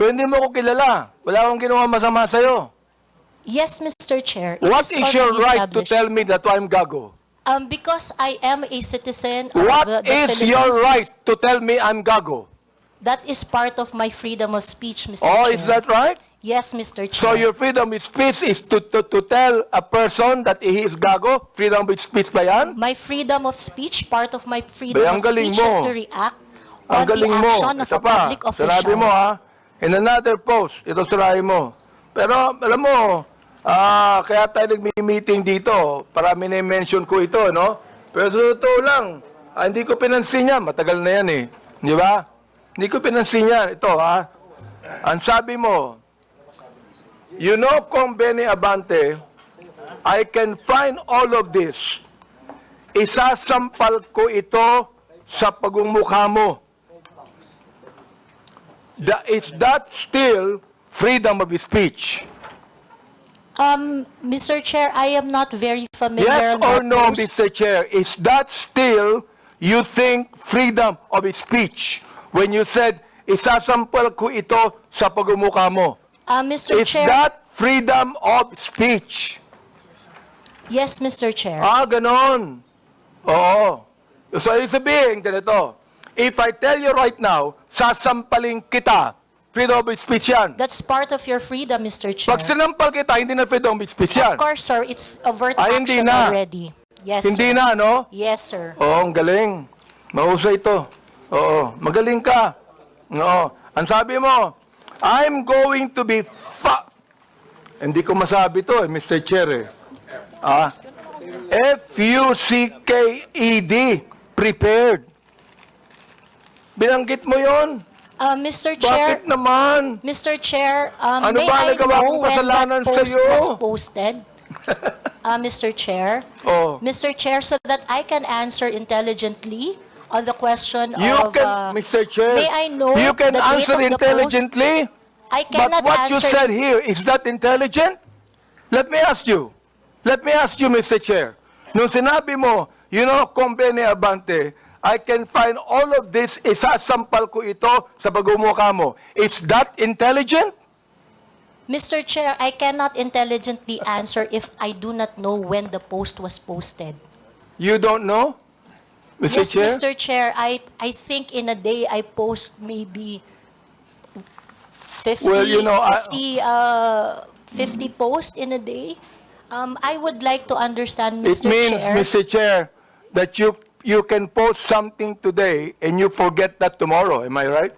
Pero hindi mo ko kilala. Wala akong ginawa masama sa'yo. Yes, Mr. Chair. It What is your already right to established. tell me that I'm gago? Because I am a citizen of What the is Philippines. your right to tell me I'm gago? That is part of my freedom of speech, Mr. Oh, Chair. is that right? Yes, Mr. Chair. So your freedom of speech is to tell a person that he is gago? Freedom of speech ba yan? My freedom of speech, part of my freedom Ang of galing speech is mo. to react Ang on the galing mo. action of Ito a pa, public official. sinabi mo ha, in another post, ito sirahin mo. Pero alam mo, kaya tayo nag-meeting dito, para mini-mention ko ito, no? Pero sa totoo lang, hindi ko pinansin yan, matagal na yan eh. Di ba? Hindi ko pinansin yan. Ito ha, ang sabi mo, you know, Kong Benny Abante, I can find all of this. Isasampal ko ito sa pagmumukha mo. Is that still freedom of speech? Mr. Chair, I am not very familiar. Yes on or that no, post. Mr. Chair? Is that still, you think, freedom of speech? When you said, isasampal ko ito sa pagmumukha mo. Mr. Is Chair, that freedom of speech? yes, Mr. Chair. Ganon. Oo. So, ibig sabihin, ganito. If I tell you right now, sasampalin kita, freedom of speech yan. That's part of your freedom, Mr. Chair. Pag sinampal kita, hindi na freedom of speech yan. Of course, sir, it's overt Hindi action na. already. Yes, Hindi sir. na, no? Yes, sir. Oo, ang galing. Mahusay ito. Oo, magaling ka. Oo. Ang sabi mo, I'm going to be Hindi ko masabi to, Mr. Chair. F-U-C-K-E-D. Prepared. Binanggit mo yon? Mr. Chair, Bakit naman? Mr. Chair, Ano may ba I nagawa know kong when kasalanan that post sa'yo? was posted? Mr. Chair? Oh. Mr. Chair, so that I can answer intelligently on the question You of... can, Mr. Chair, may I know you can the date answer of the intelligently, I but cannot what you answer... said here, is that intelligent? Let me ask you, Mr. Chair. Nung sinabi mo, you know, Kong Benny Abante, I can find all of this, isasampal ko ito sa pagmumukha mo. Is that intelligent? Mr. Chair, I cannot intelligently answer if I do not know when the post was posted. You don't know, Mr. Yes, Chair? Mr. Chair, I think in a day I post maybe 50, Well, you know, 50 posts in a day. I would like to understand, It Mr. means, Chair. Mr. Chair, that you can post something today and you forget that tomorrow. Am I right?